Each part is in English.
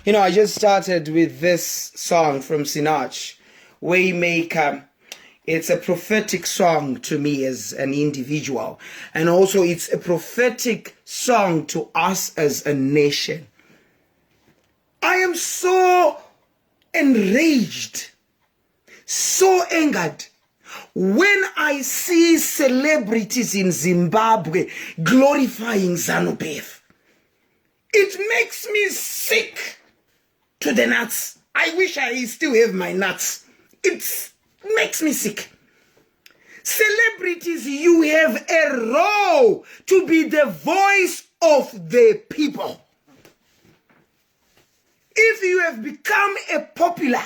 You know, I just started with this song from Sinach, Waymaker. It's a prophetic song to me as an individual. And also it's a prophetic song to us as a nation. I am so enraged, so angered when I see celebrities in Zimbabwe glorifying ZANU-PF. It makes me sick to the nuts. I wish I still have my nuts. It makes me sick. Celebrities, you have a role to be the voice of the people. If you have become a popular,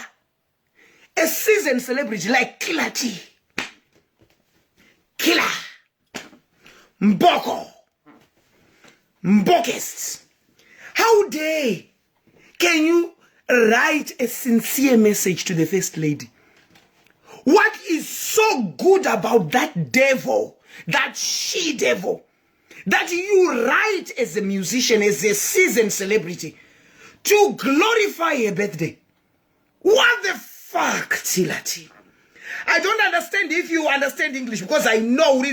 a seasoned celebrity like Killer T, Killer, Mboko, Mbokest, how dare can you write a sincere message to the First Lady? What is so good about that devil, that she-devil, that you write as a musician, as a seasoned celebrity, to glorify her birthday? What the fuck, Tilati? I don't understand if you understand English, because I know we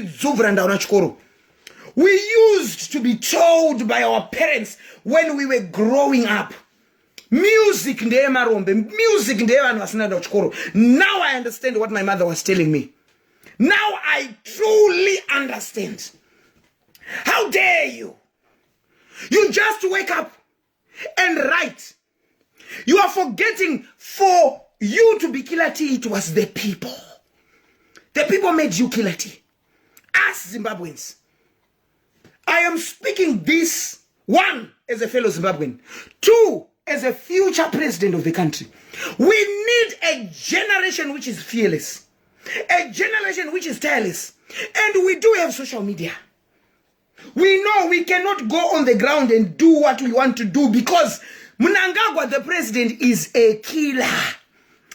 used to be told by our parents when we were growing up, music ndeye marombe, music ndeye vanhu vasina chikoro. Now I understand what my mother was telling me. Now I truly understand. How dare you? You just wake up and write. You are forgetting, for you to be Killer T, it was the people. The people made you Killer T. Us Zimbabweans. I am speaking this, one, as a fellow Zimbabwean. Two, as a future president of the country. We need a generation which is fearless. A generation which is tireless. And we do have social media. We know we cannot go on the ground and do what we want to do, because Mnangagwa, the president, is a killer.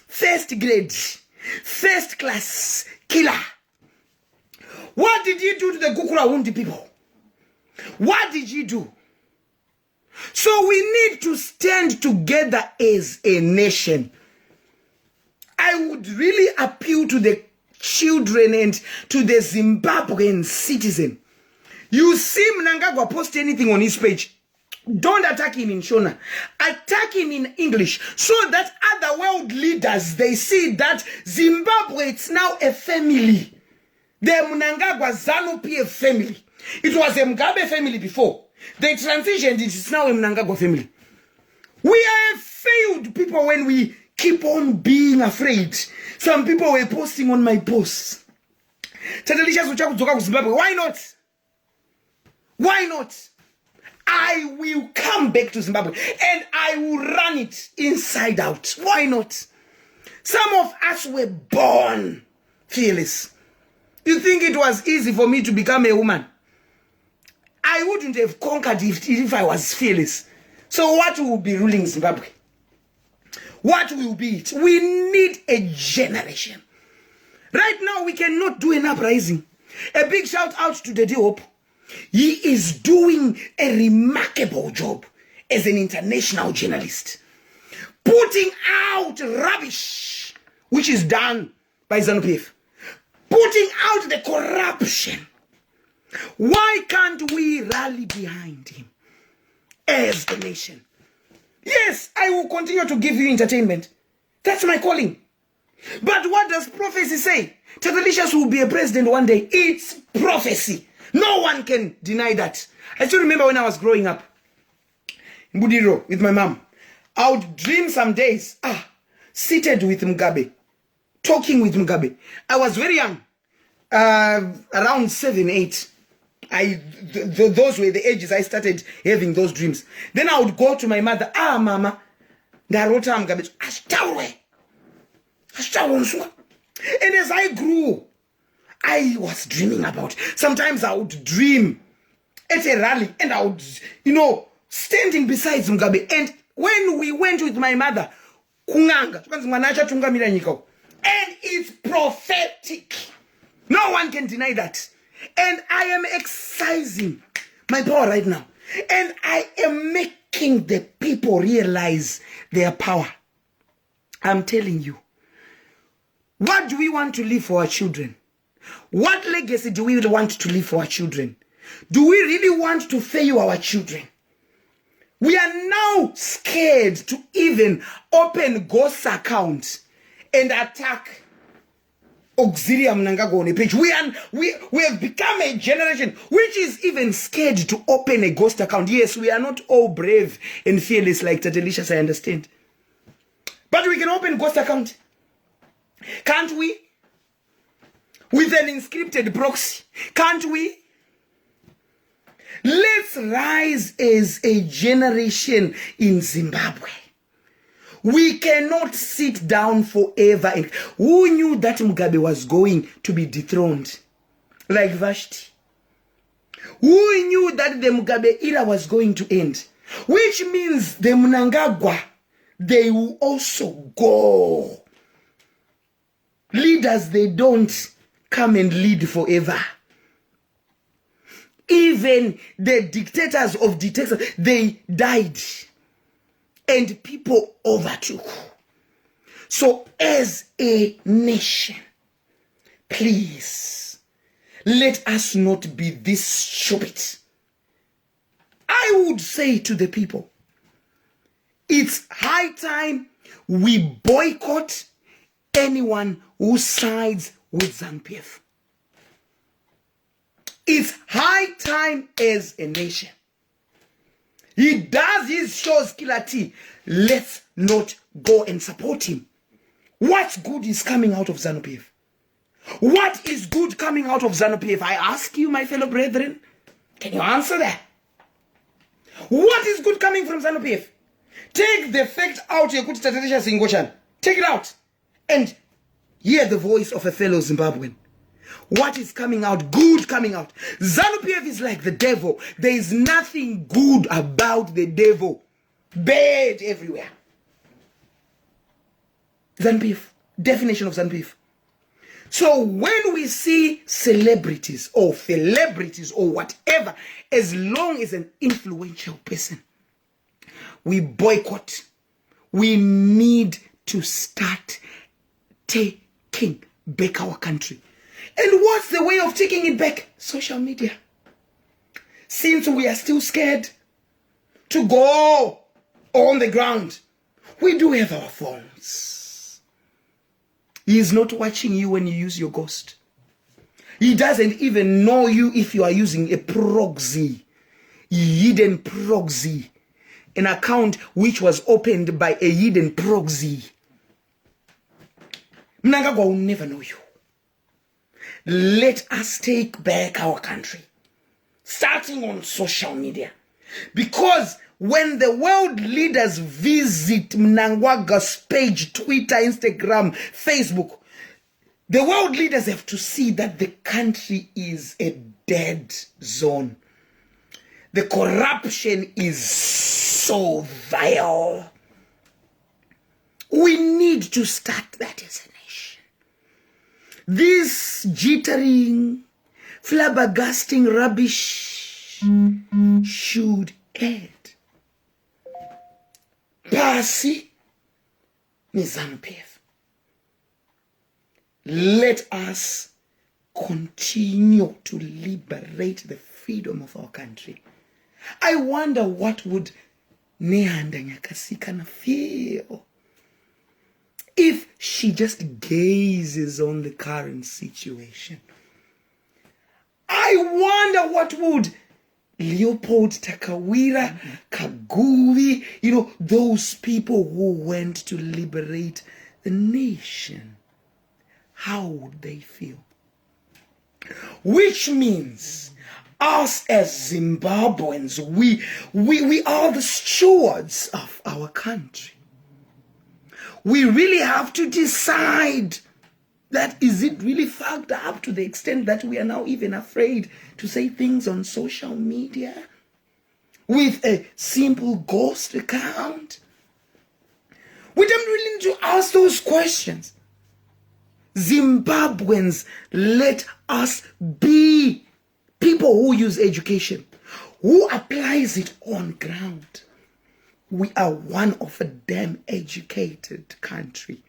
First grade, first class killer. What did you do to the Gukura Wundi people? What did you do? So we need to stand together as a nation. I would really appeal to the children and to the Zimbabwean citizen. You see Mnangagwa post anything on his page, don't attack him in Shona. Attack him in English, so that other world leaders, they see that Zimbabwe, it's now a family. The Mnangagwa ZANU-PF family. It was a Mugabe family before. They transitioned, it is now a Mnangagwa family. We are failed people when we keep on being afraid. Some people were posting on my posts, Tatelicious ucha kudzoka ku Zimbabwe. Why not? Why not? I will come back to Zimbabwe and I will run it inside out. Why not? Some of us were born fearless. You think it was easy for me to become a woman? I wouldn't have conquered if I was fearless. So what will be ruling Zimbabwe? What will be it? We need a generation. Right now, we cannot do an uprising. A big shout out to Daddy Hope. He is doing a remarkable job as an international journalist, putting out rubbish which is done by ZANU-PF, putting out the corruption. Why can't we rally behind him as a nation? Yes, I will continue to give you entertainment. That's my calling. But what does prophecy say? Tatelicious will be a president one day. It's prophecy. No one can deny that. I still remember when I was growing up in Budiro with my mom. I would dream some days, seated with Mugabe, talking with Mugabe. I was very young, around 7, 8. Those were the ages I started having those dreams. Then I would go to my mother, mama, ndarota Mugabe, and as I grew, I was dreaming about. Sometimes I would dream at a rally and I would, standing beside Mugabe. And when we went with my mother, and it's prophetic. No one can deny that. And I am exercising my power right now. And I am making making the people realize their power. I'm telling you, what do we want to leave for our children? What legacy do we want to leave for our children? Do we really want to fail our children? We are now scared to even open ghost accounts and attack Auxillia Mnanganwa on a page. We have become a generation which is even scared to open a ghost account. Yes, we are not all brave and fearless like Tatelicious, I understand. But we can open ghost account. Can't we? With an encrypted proxy. Can't we? Let's rise as a generation in Zimbabwe. We cannot sit down forever. Who knew that Mugabe was going to be dethroned? Like Vashti. Who knew that the Mugabe era was going to end? Which means the Mnangagwa, they will also go. Leaders, they don't come and lead forever. Even the dictators of dictators, they died. And people overtook. So as a nation, please, let us not be this stupid. I would say to the people, it's high time we boycott anyone who sides with ZANU-PF. It's high time as a nation. He does his shows, Killer T. Let's not go and support him. What good is coming out of ZANU-PF? What is good coming out of ZANU-PF? I ask you, my fellow brethren, can you answer that? What is good coming from ZANU-PF? Take the fact out, Yekuti Tatelicious in Goshan. Take it out and hear the voice of a fellow Zimbabwean. What is coming out? Good coming out. ZANU-PF is like the devil. There is nothing good about the devil. Bad everywhere. ZANU-PF. Definition of ZANU-PF. So when we see celebrities or whatever, as long as an influential person, we boycott. We need to start taking back our country. And what's the way of taking it back? Social media. Since we are still scared to go on the ground, we do have our phones. He is not watching you when you use your ghost. He doesn't even know you if you are using a proxy, a hidden proxy, an account which was opened by a hidden proxy. Mnangagwa will never know you. Let us take back our country, starting on social media. Because when the world leaders visit Mnangagwa's page, Twitter, Instagram, Facebook, the world leaders have to see that the country is a dead zone. The corruption is so vile. We need to start that as a nation. This jittering, flabbergasting rubbish should end. Pasi ni ZANU-PF. Let us continue to liberate the freedom of our country. I wonder what would Nehanda Nyakasikana feel if she just gazes on the current situation. I wonder what would Leopold Takawira, Kaguvi, those people who went to liberate the nation, how would they feel? Which means us as Zimbabweans, we are the stewards of our country. We really have to decide that is it really fucked up to the extent that we are now even afraid to say things on social media with a simple ghost account? We don't really need to ask those questions. Zimbabweans, let us be people who use education, who applies it on ground. We are one of a damn educated country.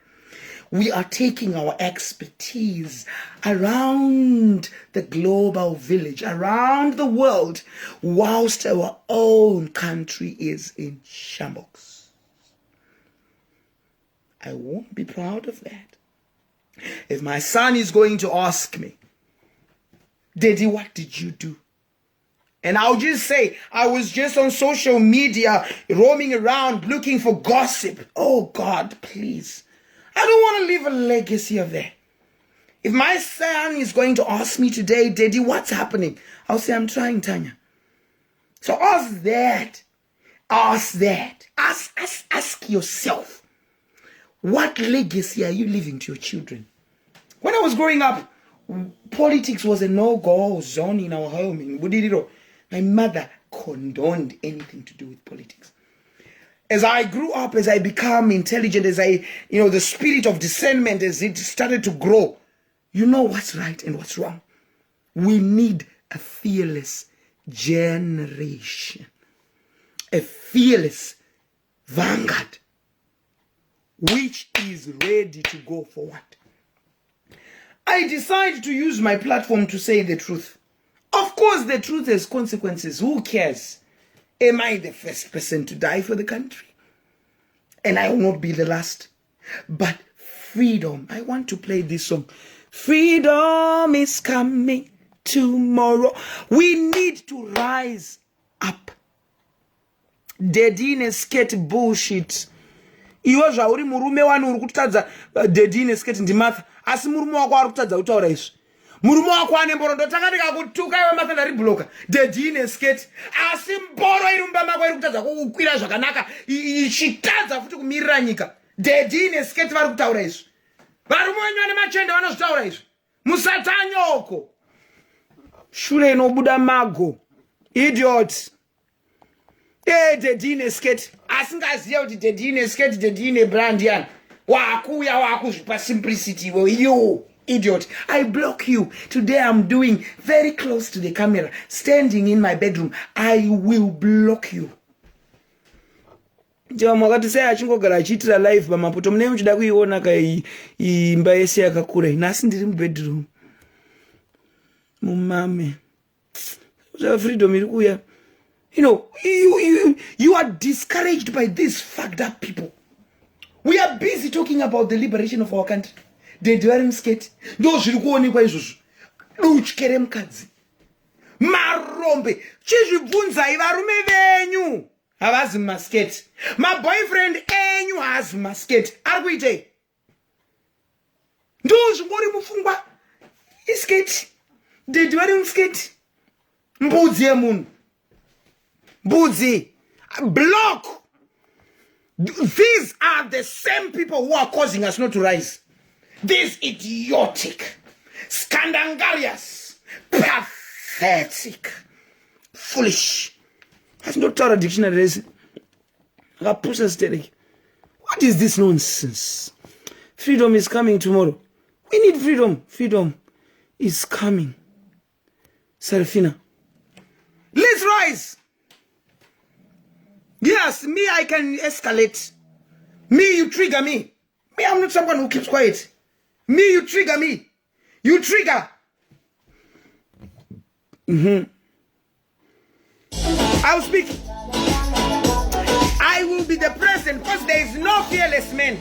We are taking our expertise around the global village, around the world, whilst our own country is in shambles. I won't be proud of that. If my son is going to ask me, Daddy, what did you do? And I'll just say, I was just on social media, roaming around, looking for gossip. Oh God, please. I don't want to leave a legacy of that. If my son is going to ask me today, Daddy, what's happening? I'll say, I'm trying, Tanya. So ask that. Ask that. Ask yourself, what legacy are you leaving to your children? When I was growing up, politics was a no-go zone in our home in Budiriro. My mother condoned anything to do with politics. As I grew up, as I become intelligent, as the spirit of discernment, as it started to grow, you know what's right and what's wrong. We need a fearless generation, a fearless vanguard, which is ready to go forward. I decided to use my platform to say the truth. Of course, the truth has consequences. Who cares? Am I the first person to die for the country? And I will not be the last. But freedom. I want to play this song. Freedom is coming tomorrow. We need to rise up. Dedine skate bullshit. Iwe zvauri murume wanu uri kutadza dedine skate ndimatha. Asi murume wako ari kutadza kutaura izvi. Murume wako ane mborondo takandika kutuka iwe matha ndari bloka. Dedine skate. Asi mboro iri mumba mako iri kutadza kukwira zvakanaka. Ichitadza futi kumirira nyika. Dedine skate vari kutaura izvi. Varume wenyu vane machende vanozvitaura izvi. Musatanyoko. Shure inobuda mago. Idiot. Dedine skate. Asingaziva kuti dedine skate, dedine brand yan. Wakuya wakuzvipa simplicity. You idiot. I block you. Today I'm doing very close to the camera. Standing in my bedroom. I will block you. Mwakati saya achingogara achiitira live pamapoto mune muchida kuiona kai imba yese yakakura. Nasi ndiri mubedroom. Mumame. Freedom iri kuya. You know, you are discouraged by these fucked up people. We are busy talking about the liberation of our country. The wearing skate. Ndo zviri kuonekwa izvozvo. Duchkere mukadzi. Marombe. Chizvibvunzai varume venyu. Havazi maskate. My boyfriend enyu has maskate. Ari kuitei. Ndo zvingori mufungwa. Iskate. The wearing skate. Mbudzi yemunhu. Budzi, block. These are the same people who are causing us not to rise. These idiotic, scandalous, pathetic, foolish. That's not Torah dictionary. What is this nonsense? Freedom is coming tomorrow. We need freedom. Freedom is coming. Serafina, let's rise. Yes, me, I can escalate. Me, you trigger me. Me, I'm not someone who keeps quiet. Me, you trigger me. You trigger. I'll speak. I will be the president because there is no fearless man.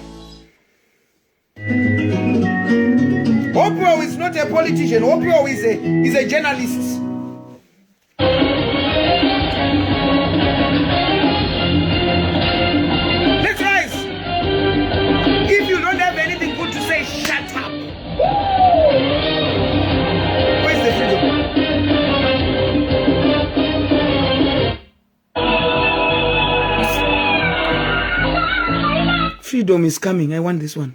Oprah is not a politician. Oprah is a journalist. Freedom is coming. I want this one.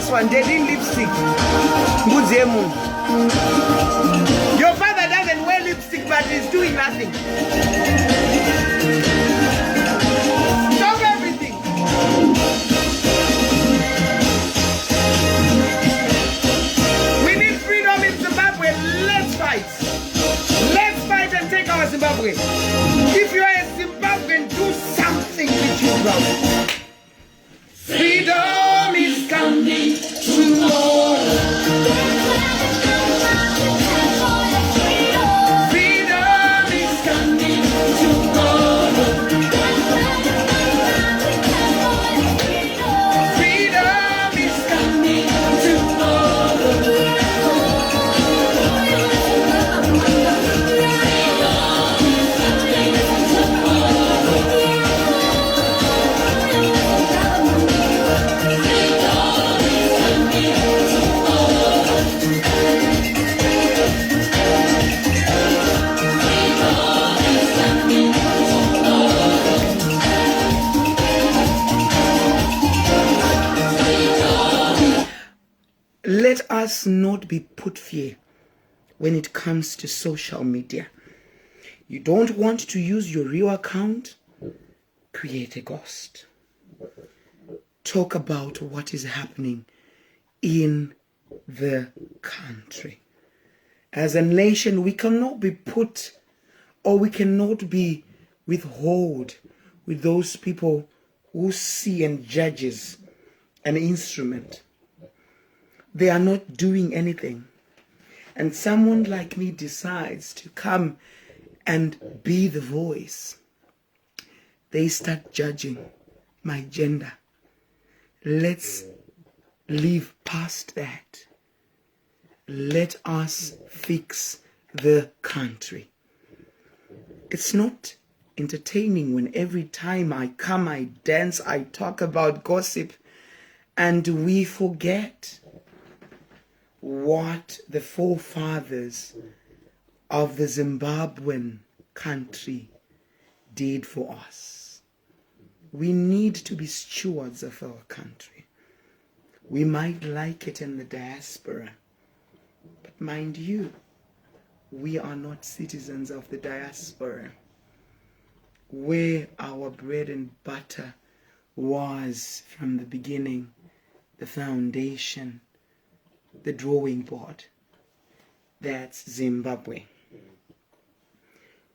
last one, they didn't lipstick. Your father doesn't wear lipstick, but he's doing nothing. Stop everything. We need freedom in Zimbabwe. Let's fight. Let's fight and take our Zimbabwe. If you are a Zimbabwean, do something with your brother. Freedom is coming tomorrow. Freedom is coming tomorrow. Freedom is coming tomorrow. Let us not be put fear when it comes to social media. You don't want to use your real account? Create a ghost. Talk about what is happening in the country. As a nation, we cannot be put, or we cannot be withhold with those people who see and judges an instrument. They are not doing anything. And someone like me decides to come and be the voice. They start judging my gender. Let's live past that. Let us fix the country. It's not entertaining when every time I come, I dance, I talk about gossip, and we forget what the forefathers of the Zimbabwean country did for us. We need to be stewards of our country. We might like it in the diaspora, but mind you, we are not citizens of the diaspora, where our bread and butter was from the beginning, the foundation, the drawing board. That's Zimbabwe.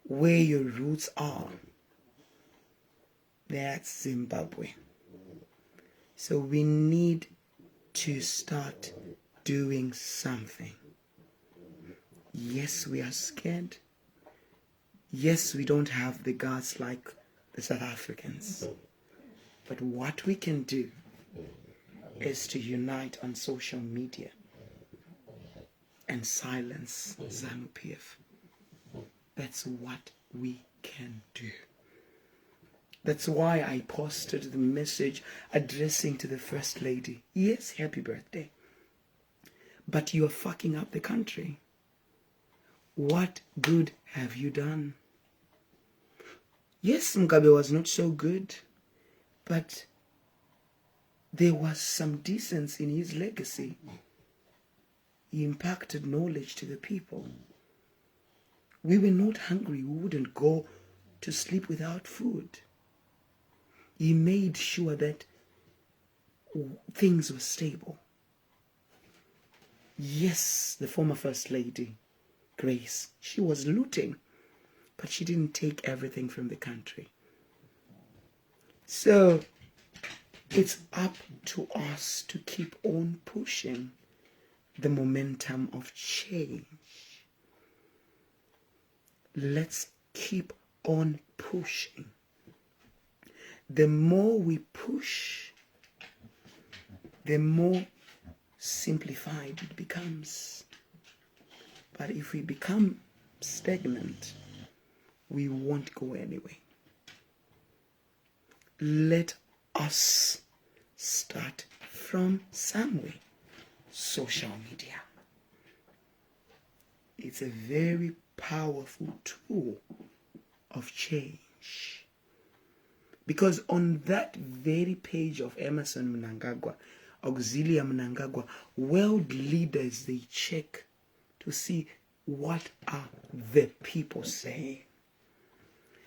Where your roots are, that's Zimbabwe. So we need to start doing something. Yes, we are scared. Yes, we don't have the guts like the South Africans. But what we can do is to unite on social media and silence ZANU-PF. That's what we can do. That's why I posted the message addressing to the First Lady. Yes, happy birthday. But you are fucking up the country. What good have you done? Yes, Mugabe was not so good, but there was some decency in his legacy. He imparted knowledge to the people. We were not hungry. We wouldn't go to sleep without food. He made sure that things were stable. Yes, the former First Lady, Grace, she was looting, but she didn't take everything from the country. So it's up to us to keep on pushing the momentum of change. Let's keep on pushing. The more we push, the more simplified it becomes. But if we become stagnant, we won't go anywhere. Let us start from somewhere. Social media. It's a very powerful tool of change. Because on that very page of Emerson Mnangagwa, Auxillia Mnanganwa, world leaders, they check to see what are the people saying.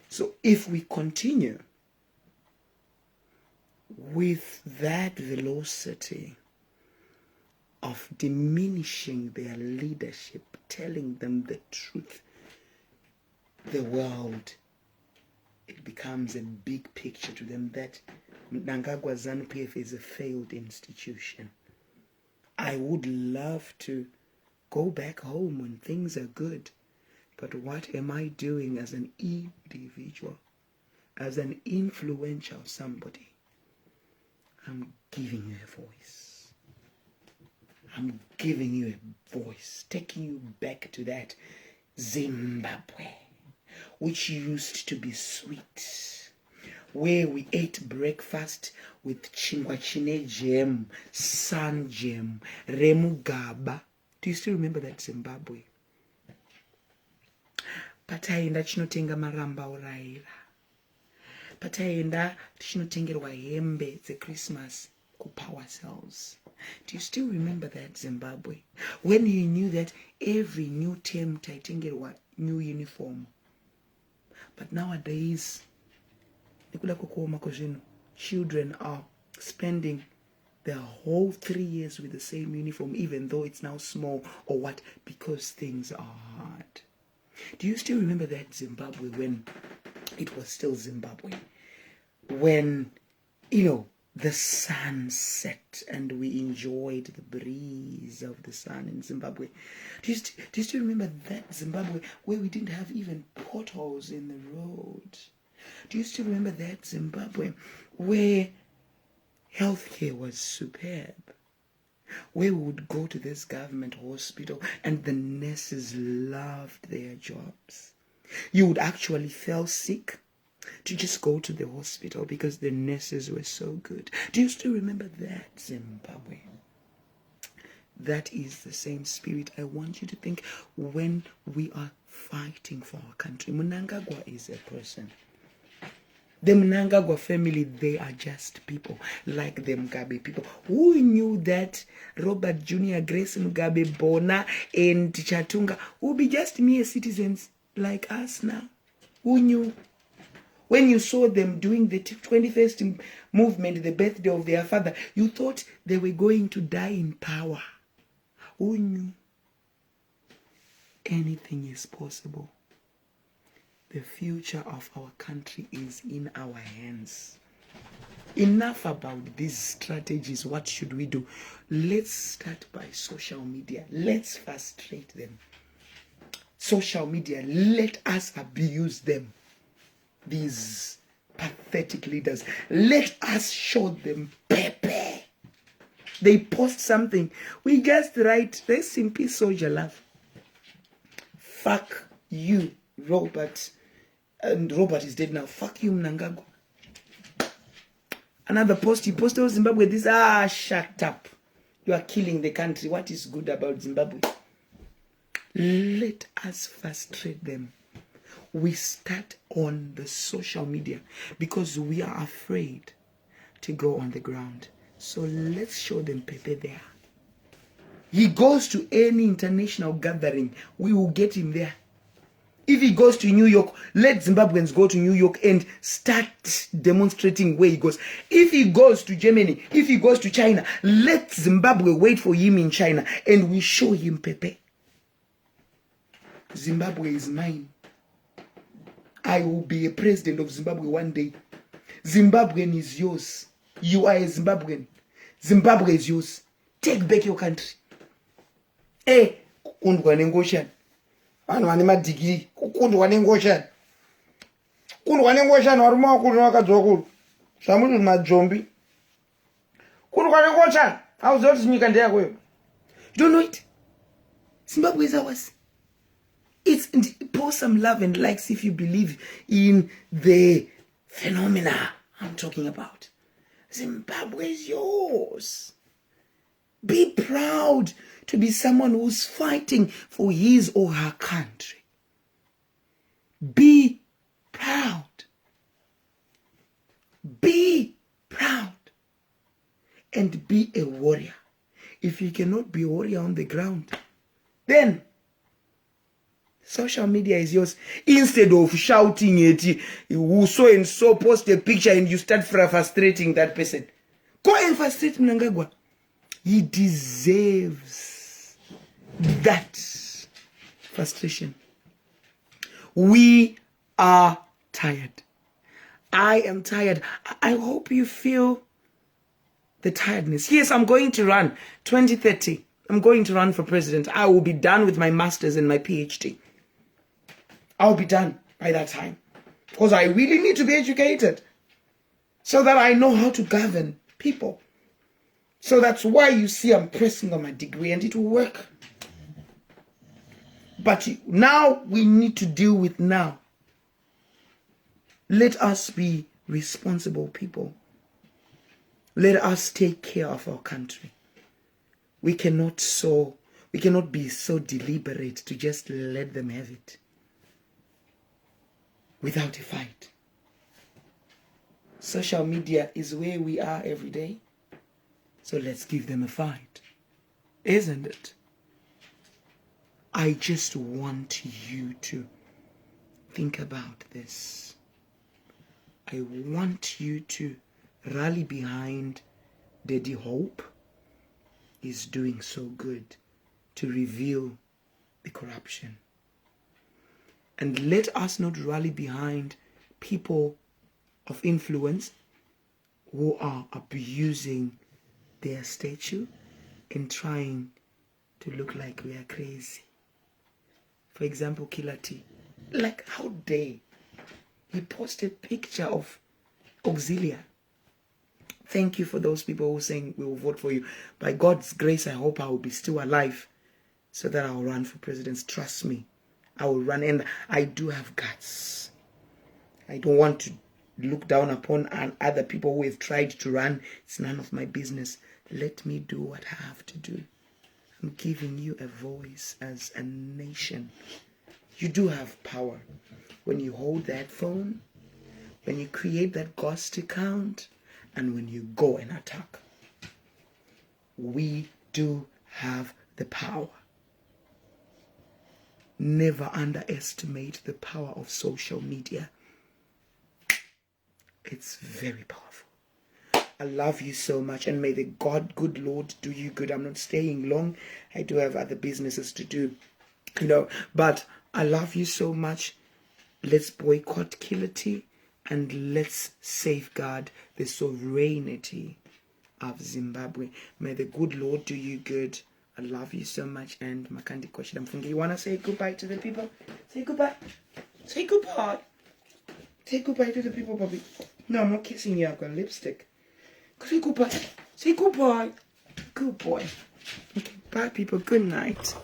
So if we continue with that velocity of diminishing their leadership, telling them the truth, the world, it becomes a big picture to them that Mnangagwa ZANU-PF is a failed institution. I would love to go back home when things are good, but what am I doing as an individual, as an influential somebody? I'm giving you a voice. I'm giving you a voice, taking you back to that Zimbabwe, which used to be sweet, where we ate breakfast with chingwa chine jam, sun jam, remugaba. Do you still remember that Zimbabwe? Pataenda chinotenga maramba oraira. Pataenda chinotengerwa hembe Christmas kupower cells. Do you still remember that Zimbabwe? When you knew that every new term taitengerwa new uniform. But nowadays, children are spending their whole 3 years with the same uniform, even though it's now small or what, because things are hard. Do you still remember that Zimbabwe when it was still Zimbabwe? When, the sun set and we enjoyed the breeze of the sun in Zimbabwe. Do you still remember that Zimbabwe where we didn't have even potholes in the road? Do you still remember that Zimbabwe where healthcare was superb? Where we would go to this government hospital and the nurses loved their jobs. You would actually feel sick to just go to the hospital because the nurses were so good. Do you still remember that Zimbabwe? That is the same spirit I want you to think when we are fighting for our country. Mnangagwa is a person. The Mnangagwa family, they are just people like the Mugabe people. Who knew that Robert Jr., Grace Mugabe, Bona, and Chatunga will be just mere citizens like us now? Who knew? When you saw them doing the 21st movement, the birthday of their father, you thought they were going to die in power. Who knew? Anything is possible. The future of our country is in our hands. Enough about these strategies. What should we do? Let's start by social media. Let's frustrate them. Social media, let us abuse them. These pathetic leaders, let us show them pepe. They post something, we just write, rest in peace, soldier love. Fuck you, Robert. And Robert is dead now. Fuck you, Mnangagwa. Another post, he posted Zimbabwe, shut up. You are killing the country. What is good about Zimbabwe? Let us frustrate them. We start on the social media because we are afraid to go on the ground. So let's show them Pepe there. He goes to any international gathering, we will get him there. If he goes to New York, let Zimbabweans go to New York and start demonstrating where he goes. If he goes to Germany, if he goes to China, let Zimbabwe wait for him in China and we show him Pepe. Zimbabwe is mine. I will be a president of Zimbabwe one day. Zimbabwean is yours. You are a Zimbabwean. Zimbabwe is yours. Take back your country. Kukundwa nengoshani. Vanhu vane madigiri. Kukundwa nengoshani. Kukundwa nengoshani varuma vakuru vakadzwa kuru. Zvamuti madzombi. Kukundwa nengoshani. Hauziva kuti nyika ndeyako iyo. You don't know it? Zimbabwe is ours. It's pour some love and likes if you believe in the phenomena I'm talking about. Zimbabwe is yours. Be proud to be someone who's fighting for his or her country. Be proud. Be proud. and be a warrior. If you cannot be a warrior on the ground, then social media is yours. Instead of shouting at who so and so post a picture and you start frustrating that person, go and frustrate Mnangagwa. He deserves that frustration. We are tired. I am tired. I hope you feel the tiredness. Yes, I'm going to run 2030. I'm going to run for president. I will be done with my master's and my PhD. I'll be done by that time. Because I really need to be educated so that I know how to govern people. So that's why you see I'm pressing on my degree, and it will work. But now we need to deal with now. Let us be responsible people. Let us take care of our country. We cannot be so deliberate to just let them have it without a fight. Social media is where we are every day. So let's give them a fight. Isn't it? I just want you to think about this. I want you to rally behind Daddy Hope. He's doing so good to reveal the corruption. And let us not rally behind people of influence who are abusing their statue and trying to look like we are crazy. For example, Killer T. Like, how dare he posted a picture of Auxillia. Thank you for those people who are saying we will vote for you. By God's grace, I hope I will be still alive so that I will run for president. Trust me, I will run, and I do have guts. I don't want to look down upon other people who have tried to run. It's none of my business. Let me do what I have to do. I'm giving you a voice as a nation. You do have power. When you hold that phone, when you create that ghost account, and when you go and attack, we do have the power. Never underestimate the power of social media. It's very powerful. I love you so much, and may the good Lord do you good. I'm not staying long. I do have other businesses to do, but I love you so much. Let's boycott Killer T, and let's safeguard the sovereignty of Zimbabwe. May the good Lord do you good. I love you so much. And Makandi Kwashidamfungi, you want to say goodbye to the people? Say goodbye. Say goodbye. Say goodbye to the people, Bobby. No, I'm not kissing you. I've got lipstick. Say goodbye. Say goodbye. Good boy. Okay, bye, people. Good night.